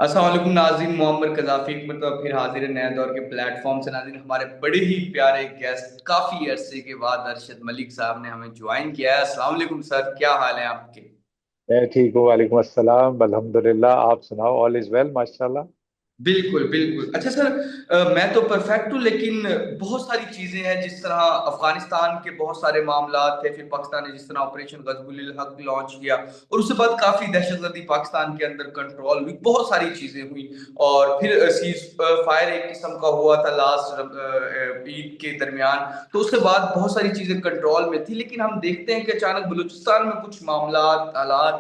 السلام علیکم ناظرین، معمر قذافی ایک مرتبہ پھر حاضر ہے نئے دور کے پلیٹ فارم سے۔ ناظرین، ہمارے بڑے ہی پیارے گیسٹ کافی عرصے کے بعد ارشد ملک صاحب نے ہمیں جوائن کیا ہے۔ السلام علیکم سر، کیا حال ہے آپ کے؟ میں ٹھیک ہوں، وعلیکم السلام، الحمدللہ۔ آپ سناؤ؟ آل از ویل، ماشاء اللہ۔ بالکل بالکل، اچھا سر، میں تو پرفیکٹ ہوں، لیکن بہت ساری چیزیں ہیں، جس طرح افغانستان کے بہت سارے معاملات تھے، پھر پاکستان نے جس طرح آپریشن غزب الحق لانچ کیا، اور اس کے بعد کافی دہشت گردی پاکستان کے اندر کنٹرول ہوئی، بہت ساری چیزیں ہوئی، اور پھر سیز فائر ایک قسم کا ہوا تھا لاسٹ عید کے درمیان، تو اس کے بعد بہت ساری چیزیں کنٹرول میں تھی، لیکن ہم دیکھتے ہیں کہ اچانک بلوچستان میں کچھ معاملات حالات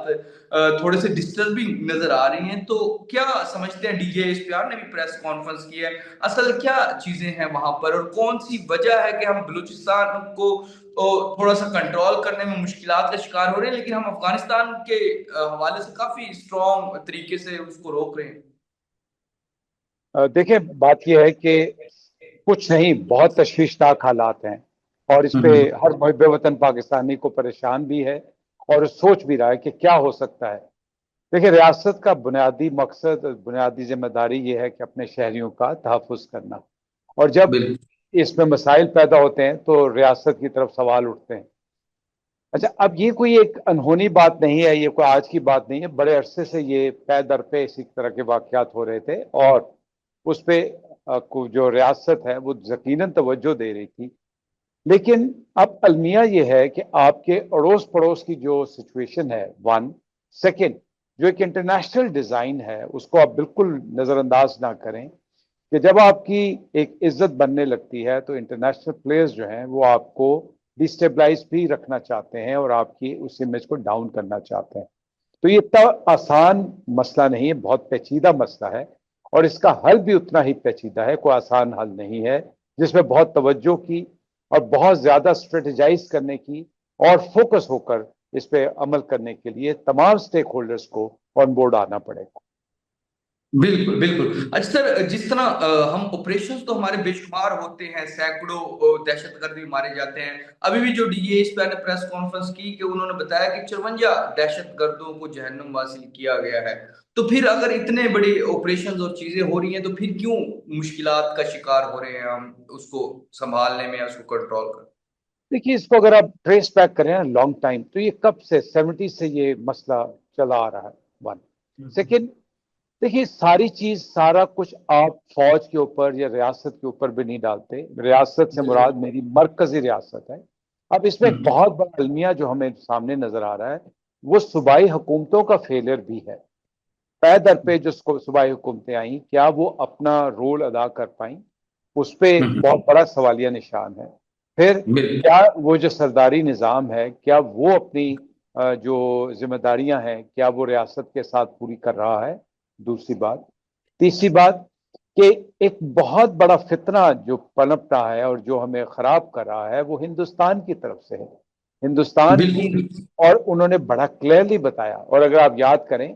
تھوڑے سے ڈسٹربنگ نظر آ رہی ہیں۔ تو کیا سمجھتے ہیں، D J S P R نے بھی پریس کانفرنس کی ہے، اصل کیا چیزیں ہیں وہاں پر، اور کون سی وجہ ہے کہ ہم بلوچستان کو تھوڑا سا کنٹرول کرنے میں مشکلات کا شکار ہو رہے ہیں، لیکن ہم افغانستان کے حوالے سے کافی اسٹرانگ طریقے سے اس کو روک رہے ہیں؟ دیکھیں، بات یہ ہے کہ کچھ نہیں، بہت تشویشناک حالات ہیں، اور اس پہ ہوں ہر محب وطن پاکستانی کو پریشان بھی ہے، اور سوچ بھی رہا ہے کہ کیا ہو سکتا ہے۔ دیکھیں، ریاست کا بنیادی مقصد، بنیادی ذمہ داری یہ ہے کہ اپنے شہریوں کا تحفظ کرنا، اور جب بالکل اس میں مسائل پیدا ہوتے ہیں تو ریاست کی طرف سوال اٹھتے ہیں۔ اچھا، اب یہ کوئی ایک انہونی بات نہیں ہے، یہ کوئی آج کی بات نہیں ہے، بڑے عرصے سے یہ پے در پہ اسی طرح کے واقعات ہو رہے تھے، اور اس پہ جو ریاست ہے وہ یقیناً توجہ دے رہی تھی۔ لیکن اب المیہ یہ ہے کہ آپ کے اڑوس پڑوس کی جو سچویشن ہے، ون سیکنڈ، جو ایک انٹرنیشنل ڈیزائن ہے اس کو آپ بالکل نظر انداز نہ کریں، کہ جب آپ کی ایک عزت بننے لگتی ہے تو انٹرنیشنل پلیئرز جو ہیں وہ آپ کو ڈسٹیبلائز بھی رکھنا چاہتے ہیں، اور آپ کی اس امیج کو ڈاؤن کرنا چاہتے ہیں۔ تو یہ اتنا آسان مسئلہ نہیں ہے، بہت پیچیدہ مسئلہ ہے، اور اس کا حل بھی اتنا ہی پیچیدہ ہے، کوئی آسان حل نہیں ہے، جس میں بہت توجہ کی اور بہت زیادہ اسٹریٹجائز کرنے کی اور فوکس ہو کر اس پہ عمل کرنے کے لیے تمام سٹیک ہولڈرز کو آن بورڈ آنا پڑے گا۔ بالکل بالکل، اچھا سر، جس طرح ہم آپریشنز تو ہمارے بے شمار ہوتے ہیں، سینکڑوں دہشت گرد بھی مارے جاتے ہیں۔ ابھی بھی جو ڈی اے ایس پی نے پریس کانفرنس کی کہ انہوں نے بتایا کہ 54 دہشت گردوں کو جہنم واصل کیا گیا ہے۔ تو پھر اگر اتنے بڑے آپریشنز اور چیزیں ہو رہی ہیں تو پھر کیوں مشکلات کا شکار ہو رہے ہیں ہم اس کو سنبھالنے میں یا اس کو کنٹرول کرنے دیکھیے، اس کو اگر آپ ٹریس بیک کریں نا لانگ ٹائم، تو یہ کب سے 70 سے یہ مسئلہ چلا آ رہا ہے، ون میں؟ سیکنڈ۔ دیکھیے، ساری چیز، سارا کچھ آپ فوج کے اوپر یا ریاست کے اوپر بھی نہیں ڈالتے۔ ریاست سے مراد بالکل میری مرکزی ریاست ہے۔ اب اس میں ایک بہت بڑا المیہ جو ہمیں سامنے نظر آ رہا ہے، وہ صوبائی حکومتوں کا فیلئر بھی ہے۔ پے در پہ جو صوبائی حکومتیں آئیں، کیا وہ اپنا رول ادا کر پائیں؟ اس پہ بہت بڑا سوالیہ نشان ہے۔ پھر بالکل کیا وہ جو سرداری نظام ہے، کیا وہ اپنی جو ذمہ داریاں ہیں، کیا وہ ریاست کے ساتھ پوری کر رہا ہے؟ دوسری بات۔ تیسری بات، کہ ایک بہت بڑا فتنہ جو پنپ رہا ہے اور جو ہمیں خراب کر رہا ہے، وہ ہندوستان کی طرف سے ہے، ہندوستان کی۔ بالکل اور انہوں نے بڑا کلیئرلی بتایا، اور اگر آپ یاد کریں،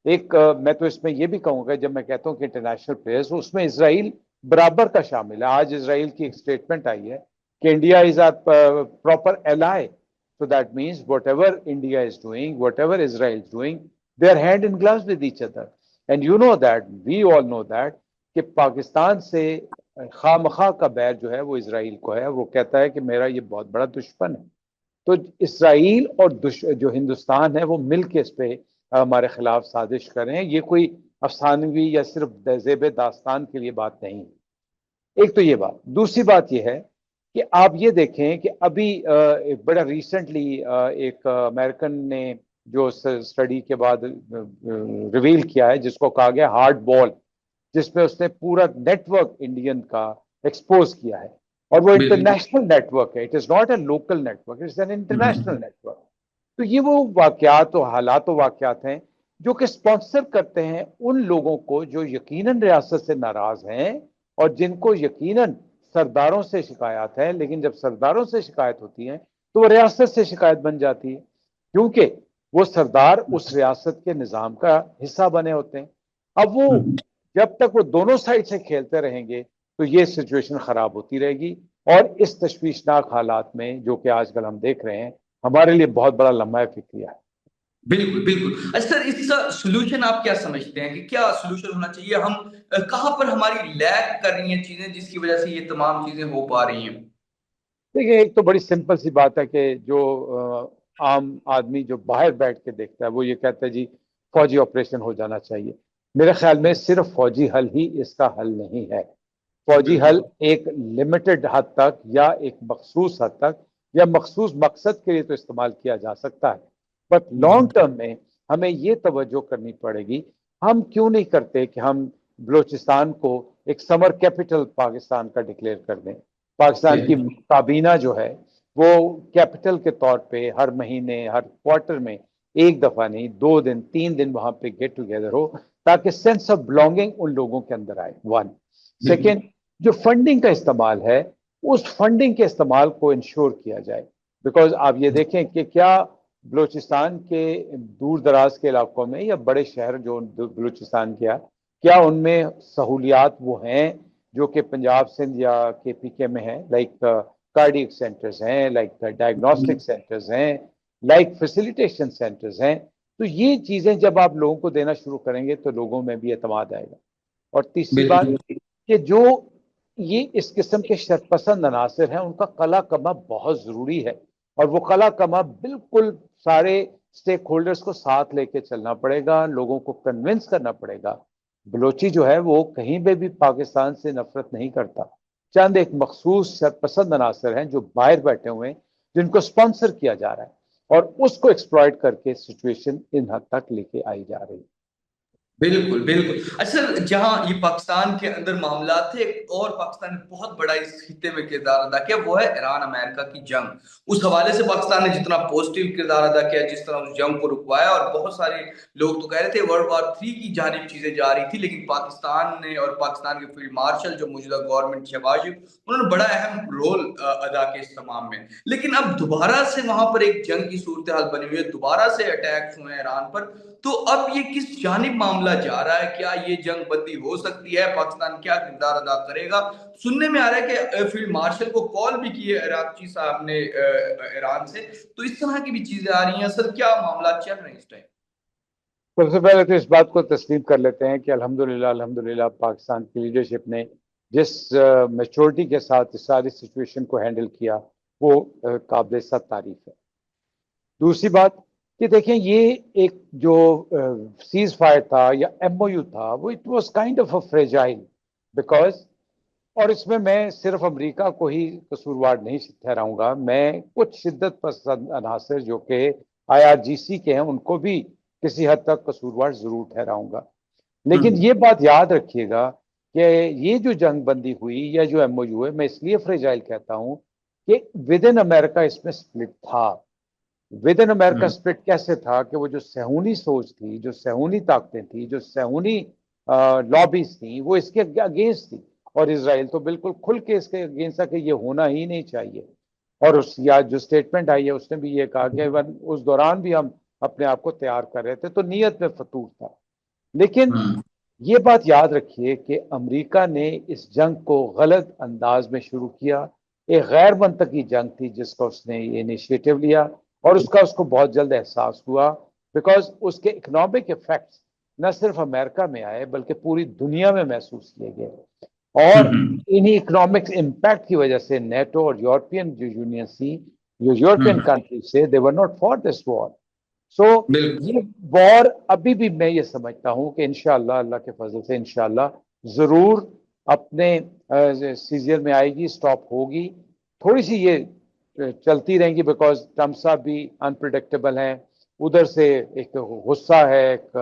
ایک میں تو اس میں یہ بھی کہوں گا، جب میں کہتا ہوں کہ انٹرنیشنل پلیئرز، اس میں اسرائیل برابر کا شامل ہے۔ آج اسرائیل کی ایک سٹیٹمنٹ آئی ہے کہ India is a proper ایلائی، so that means whatever India is doing, whatever Israel is doing, they are hand in gloves with each other. And you know that, we all know that، کہ پاکستان سے خواہ مخواہ کا بیر جو ہے وہ اسرائیل کو ہے، وہ کہتا ہے کہ میرا یہ بہت بڑا دشمن ہے۔ تو اسرائیل اور جو ہندوستان ہے وہ مل کے اس پہ ہمارے خلاف سازش کر رہے ہیں۔ یہ کوئی افسانوی یا صرف زیب داستان کے لیے بات نہیں ہے۔ ایک تو یہ بات۔ دوسری بات یہ ہے کہ آپ یہ دیکھیں کہ ابھی ایک بڑا ریسنٹلی ایک امریکن نے جو اسٹڈی کے بعد ریویل کیا ہے، جس کو کہا گیا ہارڈ بال، جس میں اس نے پورا نیٹ ورک انڈین کا ایکسپوز کیا ہے، اور وہ بالکل انٹرنیشنل نیٹ ورک ہے، it is not a local network, it's an international network. تو یہ وہ واقعات و حالات و واقعات ہیں جو کہ سپانسر کرتے ہیں ان لوگوں کو جو یقیناً ریاست سے ناراض ہیں، اور جن کو یقیناً سرداروں سے شکایات ہے، لیکن جب سرداروں سے شکایت ہوتی ہے تو وہ ریاست سے شکایت بن جاتی ہے، کیونکہ وہ سردار اس ریاست کے نظام کا حصہ بنے ہوتے ہیں۔ اب وہ جب تک وہ دونوں سائڈ سے کھیلتے رہیں گے تو یہ سچویشن خراب ہوتی رہے گی، اور اس تشویشناک حالات میں جو کہ آج کل ہم دیکھ رہے ہیں، ہمارے لیے بہت بڑا لمحہ فکریہ ہے۔ بالکل بالکل. اچھا سر، اس کا سولوشن آپ کیا سمجھتے ہیں کہ کیا سولوشن ہونا چاہیے؟ ہم کہاں پر ہماری لیک کر رہی ہیں چیزیں جس کی وجہ سے یہ تمام چیزیں ہو پا رہی ہیں؟ دیکھیں، ایک تو بڑی سمپل سی بات ہے کہ جو عام آدمی جو باہر بیٹھ کے دیکھتا ہے وہ یہ کہتا ہے جی فوجی آپریشن ہو جانا چاہیے. میرے خیال میں صرف فوجی حل ہی اس کا حل نہیں ہے. فوجی حل بالکل ایک لمیٹڈ حد تک یا ایک مخصوص حد تک یا مخصوص مقصد کے لیے تو استعمال کیا جا سکتا ہے، بٹ لانگ ٹرم میں ہمیں یہ توجہ کرنی پڑے گی. ہم کیوں نہیں کرتے کہ ہم بلوچستان کو ایک سمر کیپٹل پاکستان کا ڈکلیئر کر دیں. پاکستان کی بالکل کابینہ جو ہے وہ کیپٹل کے طور پہ ہر مہینے ہر کوارٹر میں ایک دفعہ نہیں 2 دن 3 دن وہاں پہ گیٹ ٹوگیدر ہو، تاکہ سینس آف بلونگنگ ان لوگوں کے اندر آئے. ون بالکل. سیکنڈ، جو فنڈنگ کا استعمال ہے اس فنڈنگ کے استعمال کو انشور کیا جائے. بیکاز آپ یہ دیکھیں کہ کیا بلوچستان کے دور دراز کے علاقوں میں یا بڑے شہر جو بلوچستان کیا ان میں سہولیات وہ ہیں جو کہ پنجاب سندھ یا کے پی کے میں ہیں، لائک کارڈیک سینٹرز ہیں، لائک ڈائگنوسٹک سینٹرز ہیں، لائک فیسیلیٹیشن سینٹرز ہیں. تو یہ چیزیں جب آپ لوگوں کو دینا شروع کریں گے تو لوگوں میں بھی اعتماد آئے گا. اور تیسری بات بالکل کہ جو یہ اس قسم کے شرط پسند عناصر ہیں ان کا قلع کما بہت ضروری ہے، اور وہ قلع کما بالکل سارے سٹیک ہولڈرز کو ساتھ لے کے چلنا پڑے گا، لوگوں کو کنونس کرنا پڑے گا. بلوچی جو ہے وہ کہیں پہ بھی پاکستان سے نفرت نہیں کرتا. چند ایک مخصوص شرط پسند عناصر ہیں جو باہر بیٹھے ہوئے ہیں جن کو سپانسر کیا جا رہا ہے، اور اس کو ایکسپلائٹ کر کے سچویشن ان حد تک لے کے آئی جا رہی ہے. بالکل بالکل. اچھا سر، جہاں یہ پاکستان کے اندر معاملات تھے، ایک اور پاکستان نے بہت بڑا اس خطے میں کردار ادا کیا، وہ ہے ایران امریکہ کی جنگ. اس حوالے سے پاکستان نے جتنا پوزیٹو کردار ادا کیا، جس طرح اس جنگ کو رکوایا، اور بہت سارے لوگ تو کہہ رہے تھے ورلڈ وار 3 کی جانب چیزیں جا رہی تھی، لیکن پاکستان نے اور پاکستان کے فیلڈ مارشل جو موجودہ گورنمنٹ شہباز شریف، انہوں نے بڑا اہم رول ادا کیا اس تمام میں. لیکن اب دوبارہ سے وہاں پر ایک جنگ کی صورتحال بنی ہوئی ہے، دوبارہ سے اٹیکس ہوئے ہیں ایران پر. تو اب یہ کس جانب معاملہ جا رہا ہے؟ کیا یہ جنگ بندی ہو سکتی ہے؟ پاکستان کیا کردار ادا کرے گا؟ سننے میں آ رہا ہے کہ فیلڈ مارشل کو کال بھی کی ہے عراقچی صاحب نے ایران سے. تو اس طرح کی بھی چیزیں آ رہی ہیں. سر کیا معاملات چل رہے ہیں اس ٹائم؟ سب سے پہلے تو اس بات کو تسلیم کر لیتے ہیں کہ الحمدللہ پاکستان کی لیڈرشپ نے جس میچورٹی کے ساتھ اس ساری سچویشن کو ہینڈل کیا وہ قابل صد تعریف ہے. دوسری بات کہ دیکھیں یہ ایک جو سیز فائر تھا یا ایم او یو تھا وہ it was kind of a fragile, because اور اس میں صرف امریکہ کو ہی قصوروار نہیں ٹھہراؤں گا، میں کچھ شدت پسند عناصر جو کہ آئی آر جی سی کے ہیں ان کو بھی کسی حد تک قصوروار ضرور ٹھہراؤں گا. لیکن یہ بات یاد رکھیے گا کہ یہ جو جنگ بندی ہوئی یا جو ایم او یو ہے، میں اس لیے فریجائل کہتا ہوں کہ ود ان امریکہ اس میں سپلٹ تھا. ود ان امریکہ سپلٹ کیسے تھا کہ وہ جو صہیونی سوچ تھی، جو صہیونی طاقتیں تھیں، جو صہیونی لابیز تھیں، وہ اس کے اگینسٹ تھی. اور اسرائیل تو بالکل کھل کے اس کے اگینسٹ تھا کہ یہ ہونا ہی نہیں چاہیے. اور اس یا جو سٹیٹمنٹ آئی ہے اس نے بھی یہ کہا کہ اس دوران بھی ہم اپنے آپ کو تیار کر رہے تھے، تو نیت میں فتور تھا. لیکن یہ بات یاد رکھیے کہ امریکہ نے اس جنگ کو غلط انداز میں شروع کیا. ایک غیر منطقی جنگ تھی جس کا اس نے یہ انیشیٹو لیا، اور اس کو بہت جلد احساس ہوا، بیکاز اس کے اکنامک ایفیکٹس نہ صرف امریکہ میں آئے بلکہ پوری دنیا میں محسوس کیے گئے. اور انہی اکنامک امپیکٹ کی وجہ سے نیٹو اور یورپین جو یونین سی، جو یورپین کنٹریز سے دے ور ناٹ فار دس وار. سو بالکل یہ وار ابھی بھی میں یہ سمجھتا ہوں کہ انشاءاللہ اللہ کے فضل سے انشاءاللہ ضرور اپنے سیزیر میں آئے گی، سٹاپ ہوگی. تھوڑی سی یہ چلتی رہیں گی بیکاز ٹرمپ صاحب بھی انپریڈکٹیبل ہیں، ادھر سے ایک غصہ ہے، ایک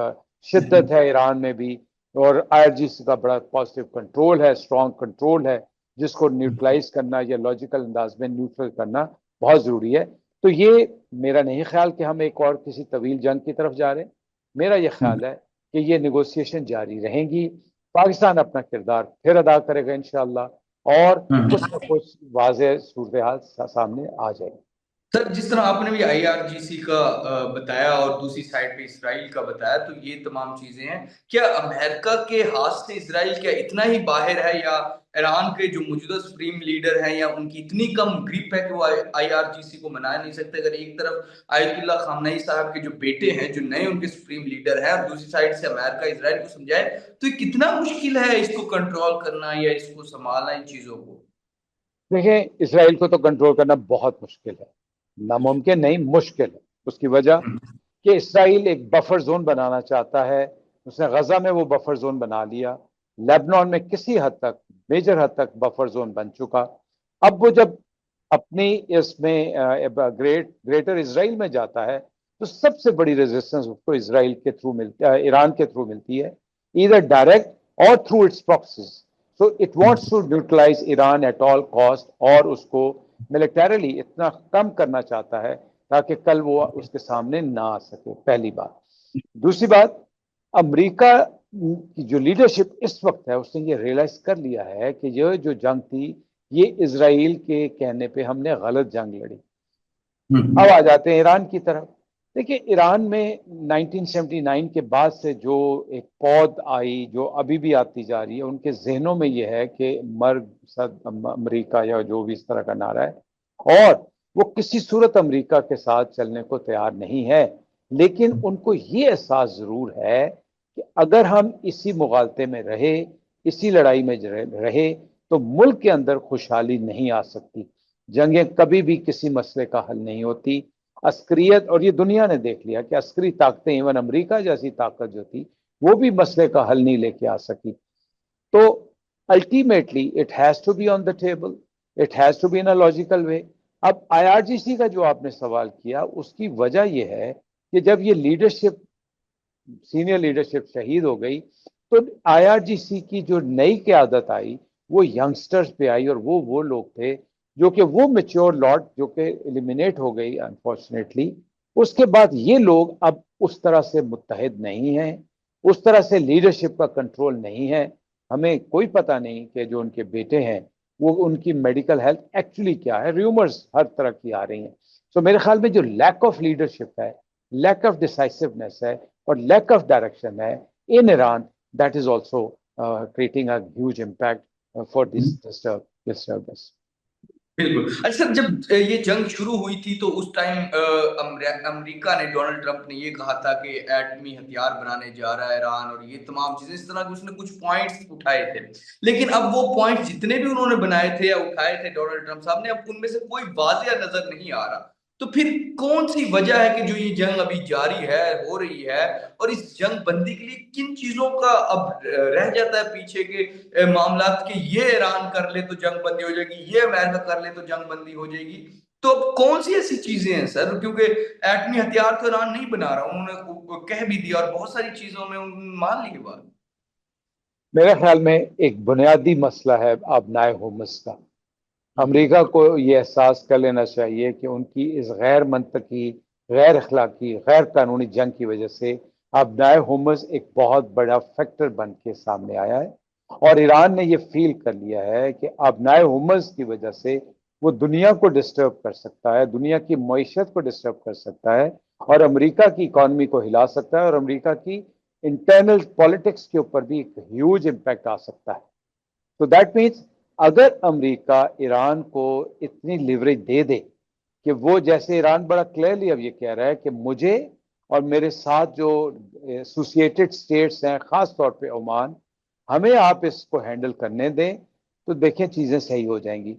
شدت ہے ایران میں بھی، اور آئی آر جی سی کا بڑا پازیٹیو کنٹرول ہے، اسٹرانگ کنٹرول ہے، جس کو نیوٹرلائز کرنا یا لاجیکل انداز میں نیوٹرل کرنا بہت ضروری ہے. تو یہ میرا نہیں خیال کہ ہم ایک اور کسی طویل جنگ کی طرف جا رہے ہیں. میرا یہ خیال ہے کہ یہ نیگوسیشن جاری رہیں گی، پاکستان اپنا کردار پھر ادا کرے گا انشاءاللہ، اور کچھ نہ کچھ واضح صورتحال سامنے آ جائے گی. سر جس طرح آپ نے بھی IRGC کا بتایا اور دوسری سائڈ پہ اسرائیل کا بتایا، تو یہ تمام چیزیں ہیں، کیا امریکہ کے ہاتھ سے اسرائیل کیا اتنا ہی باہر ہے، یا ایران کے جو موجودہ سپریم لیڈر ہیں یا ان کی اتنی کم گریپ ہے کہ وہ IRGC کو منا نہیں سکتے؟ اگر ایک طرف آیت اللہ خامنئی صاحب کے جو بیٹے ہیں جو نئے ان کے سپریم لیڈر ہیں، اور دوسری سائڈ سے امریکہ اسرائیل کو سمجھائے، تو یہ کتنا مشکل ہے اس کو کنٹرول کرنا یا اس کو سنبھالنا، ان چیزوں کو؟ دیکھیں، اسرائیل کو تو کنٹرول کرنا بہت مشکل ہے، ناممکن نہیں، مشکل ہے۔ اس کی وجہ کہ اسرائیل ایک بفر زون بنانا چاہتا ہے، اس نے غزہ میں وہ بفر زون بنا لیا، لیبنان میں کسی حد تک، میجر حد تک بفر زون بن چکا۔ اب وہ جب اپنی اس میں گریٹر اسرائیل میں جاتا ہے تو سب سے بڑی ریزسٹنس اس کو اسرائیل کے تھرو ملتی ہے، ایران کے تھرو ملتی ہے، ایدر ڈائریکٹ اور through its proxies. So it wants to neutralize Iran at all cost, اور اس کو ملیٹریلی اتنا کم کرنا چاہتا ہے تاکہ کل وہ اس کے سامنے نہ آ سکے، پہلی بات۔ دوسری بات، امریکہ کی جو لیڈرشپ اس وقت ہے اس نے یہ ریئلائز کر لیا ہے کہ یہ جو جنگ تھی یہ اسرائیل کے کہنے پہ ہم نے غلط جنگ لڑی۔ اب آ جاتے ہیں ایران کی طرف۔ دیکھیں، ایران میں 1979 کے بعد سے جو ایک پود آئی، جو ابھی بھی آتی جا رہی ہے، ان کے ذہنوں میں یہ ہے کہ مرگ صد امریکہ، یا جو بھی اس طرح کا نعرہ ہے، اور وہ کسی صورت امریکہ کے ساتھ چلنے کو تیار نہیں ہے۔ لیکن ان کو یہ احساس ضرور ہے کہ اگر ہم اسی مغالطے میں رہے، اسی لڑائی میں رہے، تو ملک کے اندر خوشحالی نہیں آ سکتی۔ جنگیں کبھی بھی کسی مسئلے کا حل نہیں ہوتی۔ عسکریت، اور یہ دنیا نے دیکھ لیا کہ عسکری طاقتیں، ایون امریکہ جیسی طاقت جو تھی، وہ بھی مسئلے کا حل نہیں لے کے آ سکی۔ تو ultimately it has to be on the table, it has to be in a logical way. اب IRGC کا جو آپ نے سوال کیا، اس کی وجہ یہ ہے کہ جب یہ لیڈرشپ، سینئر لیڈرشپ شہید ہو گئی، تو IRGC کی جو نئی قیادت آئی وہ ینگسٹرز پہ آئی، اور وہ لوگ تھے جو کہ وہ میچور لاٹ جو کہ ایلیمینیٹ ہو گئی انفارچونیٹلی۔ اس کے بعد یہ لوگ اب اس طرح سے متحد نہیں ہیں، اس طرح سے لیڈرشپ کا کنٹرول نہیں ہے۔ ہمیں کوئی پتہ نہیں کہ جو ان کے بیٹے ہیں وہ ان کی میڈیکل ہیلتھ ایکچولی کیا ہے، ریومرز ہر طرح کی آ رہی ہیں۔ سو میرے خیال میں جو لیک آف لیڈرشپ ہے، لیک آف ڈیسائسونیس ہے، اور لیک آف ڈائریکشن ہے in Iran, that is also creating a huge impact for this disturbance. بالکل۔ اچھا سر، جب یہ جنگ شروع ہوئی تھی تو اس ٹائم امریکہ نے، ڈونلڈ ٹرمپ نے یہ کہا تھا کہ ایٹمی ہتھیار بنانے جا رہا ہے ایران، اور یہ تمام چیزیں اس طرح کی اس نے کچھ پوائنٹس اٹھائے تھے۔ لیکن اب وہ پوائنٹس جتنے بھی انہوں نے بنائے تھے یا اٹھائے تھے ڈونلڈ ٹرمپ صاحب نے، اب ان میں سے کوئی واضح نظر نہیں آ رہا۔ تو پھر کون سی وجہ ہے کہ جو یہ جنگ ابھی جاری ہے، ہو رہی ہے، اور اس جنگ بندی کے لیے کن چیزوں کا اب رہ جاتا ہے پیچھے کے معاملات، کہ یہ ایران کر لے تو جنگ بندی ہو جائے گی، یہ امریکہ کر لے تو جنگ بندی ہو جائے گی؟ تو اب کون سی ایسی چیزیں ہیں سر؟ کیونکہ ایٹمی ہتھیار تو ایران نہیں بنا رہا، انہوں نے کہہ بھی دیا، اور بہت ساری چیزوں میں مان لی بات۔ میرے خیال میں ایک بنیادی مسئلہ ہے آبنائے ہومس کا۔ امریکہ کو یہ احساس کر لینا چاہیے کہ ان کی اس غیر منطقی، غیر اخلاقی، غیر قانونی جنگ کی وجہ سے آبنائے ہومس ایک بہت بڑا فیکٹر بن کے سامنے آیا ہے، اور ایران نے یہ فیل کر لیا ہے کہ آبنائے ہومس کی وجہ سے وہ دنیا کو ڈسٹرب کر سکتا ہے، دنیا کی معیشت کو ڈسٹرب کر سکتا ہے، اور امریکہ کی اکانومی کو ہلا سکتا ہے، اور امریکہ کی انٹرنل پالیٹکس کے اوپر بھی ایک ہیوج امپیکٹ آ سکتا ہے۔ تو دیٹ مینس اگر امریکہ ایران کو اتنی لیوریج دے دے کہ وہ، جیسے ایران بڑا کلیئرلی اب یہ کہہ رہا ہے کہ مجھے اور میرے ساتھ جو ایسوسیٹڈ اسٹیٹس ہیں، خاص طور پہ عمان، ہمیں آپ اس کو ہینڈل کرنے دیں، تو دیکھیں چیزیں صحیح ہو جائیں گی۔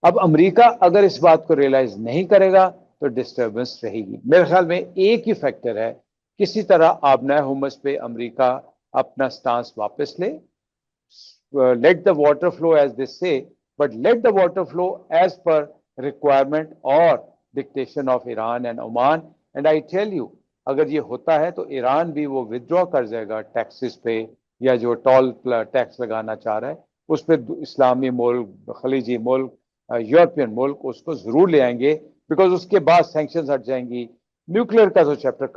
اب امریکہ اگر اس بات کو ریئلائز نہیں کرے گا تو ڈسٹربنس رہے گی۔ میرے خیال میں ایک ہی فیکٹر ہے، کسی طرح آبنائے ہومس پہ امریکہ اپنا سٹانس واپس لے، let the water flow as they say, but let the water flow as per requirement or dictation of Iran and Oman. And I tell you, اگر یہ ہوتا ہے تو ایران بھی وہ ودرا کر جائے گا ٹیکسز پہ، یا جو ٹول ٹیکس لگانا چاہ رہا ہے اس پہ۔ اسلامی ملک، خلیجی ملک، یورپین ملک اس کو ضرور لے آئیں گے، بیکاز اس کے بعد سینکشنز ہٹ جائیں گی۔ نیوکلیر کا تو چیپٹر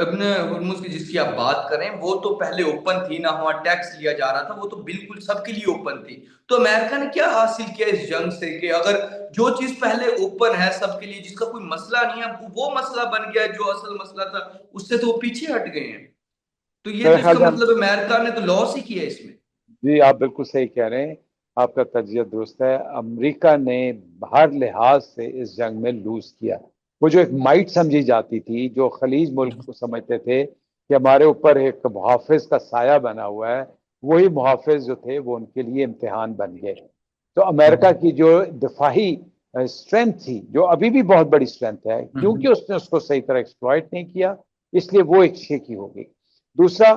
ابن ہرمز کی جس کی آپ بات کریں وہ تو پہلے اوپن تھی، نہ وہاں ٹیکس لیا جا رہا تھا، وہ تو بالکل سب کے لیے اوپن تھی۔ تو امریکہ نے کیا حاصل کیا اس جنگ سے کہ اگر جو چیز پہلے اوپن ہے سب کے لیے، جس کا کوئی مسئلہ نہیں ہے، وہ مسئلہ بن گیا جو اصل مسئلہ تھا، اس سے تو وہ پیچھے ہٹ گئے ہیں۔ تو یہ میرے تو اس خیال کا میں مطلب امریکہ نے تو لاس ہی کیا اس میں۔ جی آپ بالکل صحیح کہہ رہے ہیں، آپ کا تجزیہ درست ہے۔ امریکہ نے ہر لحاظ سے اس جنگ میں لوز کیا۔ وہ جو ایک مائٹ سمجھی جاتی تھی، جو خلیج ملک کو سمجھتے تھے کہ ہمارے اوپر ایک محافظ کا سایہ بنا ہوا ہے، وہی محافظ جو تھے وہ ان کے لیے امتحان بن گئے۔ تو امریکہ کی جو دفاعی اسٹرینتھ تھی، جو ابھی بھی بہت بڑی اسٹرینتھ ہے، کیونکہ اس نے اس کو صحیح طرح ایکسپلائٹ نہیں کیا، اس لیے وہ ایک شیکی ہو گئی۔ دوسرا،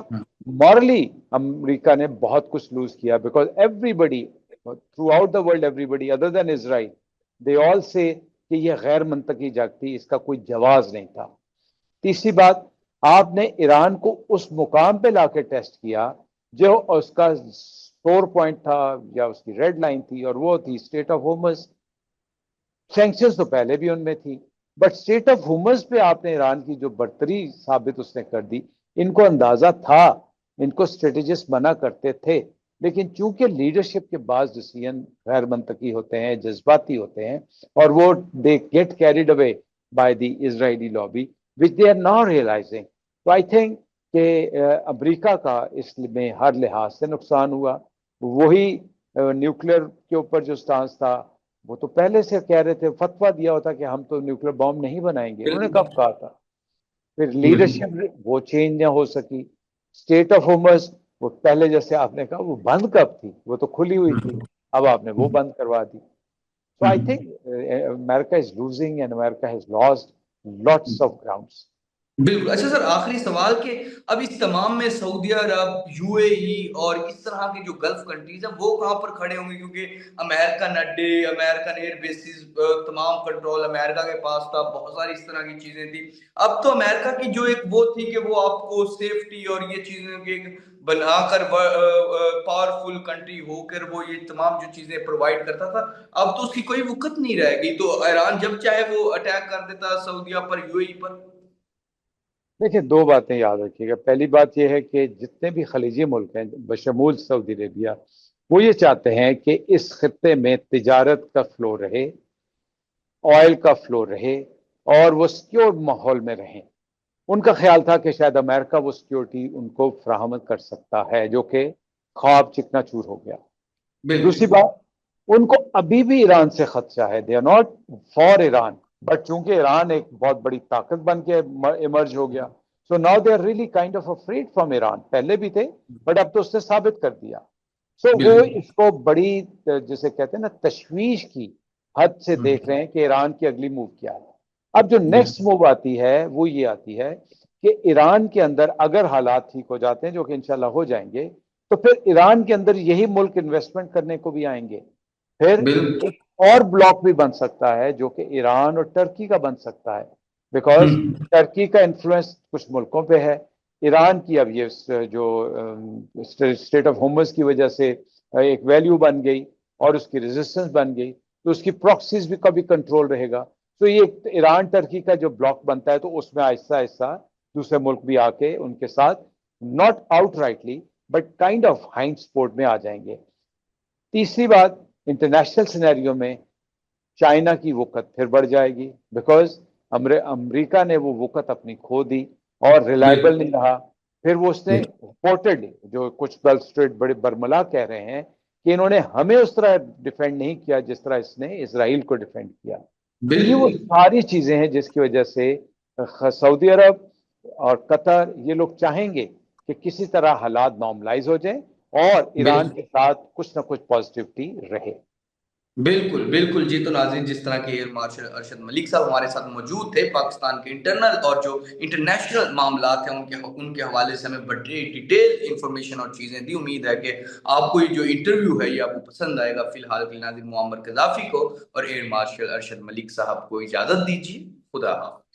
مورلی امریکہ نے بہت کچھ لوز کیا، because everybody throughout the world, everybody other than Israel, they all say کہ یہ غیر منطقی جنگ تھی، اس کا کوئی جواز نہیں تھا۔ تیسری بات، آپ نے ایران کو اس مقام پہ لا کے ٹیسٹ کیا جو اس کا سٹور پوائنٹ تھا یا اس کی ریڈ لائن تھی، اور وہ تھی اسٹیٹ آف ہومز۔ سینکشنز تو پہلے بھی ان میں تھی، بٹ اسٹیٹ آف ہومز پہ آپ نے ایران کی جو برتری ثابت اس نے کر دی۔ ان کو اندازہ تھا، ان کو اسٹریٹجسٹ منع کرتے تھے، لیکن چونکہ لیڈرشپ کے بعض ڈیسیژن غیر منطقی ہوتے ہیں، جذباتی ہوتے ہیں، اور وہ they get carried away by the Israeli lobby which they are not realizing. تو آئی تھنک کہ امریکہ کا اس میں ہر لحاظ سے نقصان ہوا۔ وہی نیوکلیر کے اوپر جو سٹانس تھا، وہ تو پہلے سے کہہ رہے تھے، فتویٰ دیا ہوتا کہ ہم تو نیوکلیر بام نہیں بنائیں گے، انہوں نے بالکل کب کہا تھا؟ پھر بالکل لیڈرشپ وہ چینج نہ ہو سکی۔ اسٹیٹ آف ہومز وہ پہلے جیسے آپ نے کہا وہ بند کب تھی؟ وہ تو کھلی ہوئی تھی، اب آپ نے وہ بند کروا دی۔ So I think America is losing and America has lost lots of grounds. بالکل۔ اچھا سر، آخری سوال کہ اب اس تمام میں سعودی عرب، یو اے ای اور اس طرح کے جو گلف کنٹریز ہیں وہ کہاں پر کھڑے ہوں گے؟ کیونکہ امریکن اڈے، امریکن ایئر بیسز، تمام کنٹرول امریکہ کے پاس تھا، بہت ساری اس طرح کی چیزیں تھی۔ اب تو امریکہ کی جو ایک وہ تھی کہ وہ آپ کو سیفٹی اور یہ چیزیں کی ایک بنا کر پاورفل کنٹری ہو کر وہ یہ تمام جو چیزیں پرووائڈ کرتا تھا، اب تو اس کی کوئی وقت نہیں رہ گئی۔ تو ایران جب چاہے وہ اٹیک کر دیتا سعودیہ پر، یو اے ای پر۔ دیکھیں، دو باتیں یاد رکھیے گا۔ پہلی بات یہ ہے کہ جتنے بھی خلیجی ملک ہیں بشمول سعودی عربیہ، وہ یہ چاہتے ہیں کہ اس خطے میں تجارت کا فلو رہے، آئل کا فلو رہے، اور وہ سکیور ماحول میں رہیں۔ ان کا خیال تھا کہ شاید امریکہ وہ سکیورٹی ان کو فراہم کر سکتا ہے، جو کہ خواب چکنا چور ہو گیا۔ دوسری بالکل بات، ان کو ابھی بھی ایران سے خدشہ ہے، they are not for Iran, but چونکہ ایران ایک بہت بڑی طاقت بن کے ایمرج ہو گیا، so now they are really kind of afraid from Iran. پہلے بھی تھے، بٹ اب تو اس نے ثابت کر دیا۔ سو وہ بالکل اس کو بڑی جسے کہتے ہیں نا تشویش کی حد سے دیکھ رہے ہیں کہ ایران کی اگلی موو کیا ہے۔ اب جو نیکسٹ بالکل موو آتی ہے وہ یہ آتی ہے کہ ایران کے اندر اگر حالات ٹھیک ہو جاتے ہیں، جو کہ انشاءاللہ ہو جائیں گے، تو پھر ایران کے اندر یہی ملک انویسٹمنٹ کرنے کو بھی آئیں گے۔ پھر بالکل ایک اور بلاک بھی بن سکتا ہے جو کہ ایران اور ٹرکی کا بن سکتا ہے، بیکاز ٹرکی کا انفلوئنس کچھ ملکوں پہ ہے۔ ایران کی اب یہ جو اسٹیٹ آف ہومز کی وجہ سے ایک ویلیو بن گئی اور اس کی ریزسٹنس بن گئی، تو اس کی پراکسیز بھی کبھی کنٹرول رہے گا۔ تو یہ ایران ٹرکی کا جو بلاک بنتا ہے، تو اس میں آہستہ آہستہ دوسرے ملک بھی آ کے ان کے ساتھ not out rightly but kind of hind support میں آ جائیں گے۔ تیسری بات، انٹرنیشنل سینیریو میں چائنا کی وقت پھر بڑھ جائے گی، بیکاز امریکہ نے وہ وقت اپنی کھو دی اور ریلائبل نہیں رہا۔ پھر وہ اس نے رپورٹڈ، جو کچھ گلف اسٹریٹ بڑے برملا کہہ رہے ہیں کہ انہوں نے ہمیں اس طرح ڈیفینڈ نہیں کیا جس طرح اس نے اسرائیل کو ڈیفینڈ کیا۔ تو یہ وہ بالکل ساری چیزیں ہیں جس کی وجہ سے سعودی عرب اور قطر یہ لوگ چاہیں گے کہ کسی طرح حالات نارملائز ہو جائیں اور ایران بالکل کے ساتھ کچھ نہ کچھ پازیٹیوٹی رہے۔ بالکل بالکل جی۔ تو ناظرین، جس طرح کے ایئر مارشل ارشد ملک صاحب ہمارے ساتھ موجود تھے، پاکستان کے انٹرنل اور جو انٹرنیشنل معاملات ہیں ان کے حوالے سے ہمیں بڑی ڈیٹیل انفارمیشن اور چیزیں دی۔ امید ہے کہ آپ کو یہ جو انٹرویو ہے یہ آپ کو پسند آئے گا۔ فی الحال کے ناظرین، معمر قذافی کو اور ایئر مارشل ارشد ملک صاحب کو اجازت دیجیے۔ خدا حافظ۔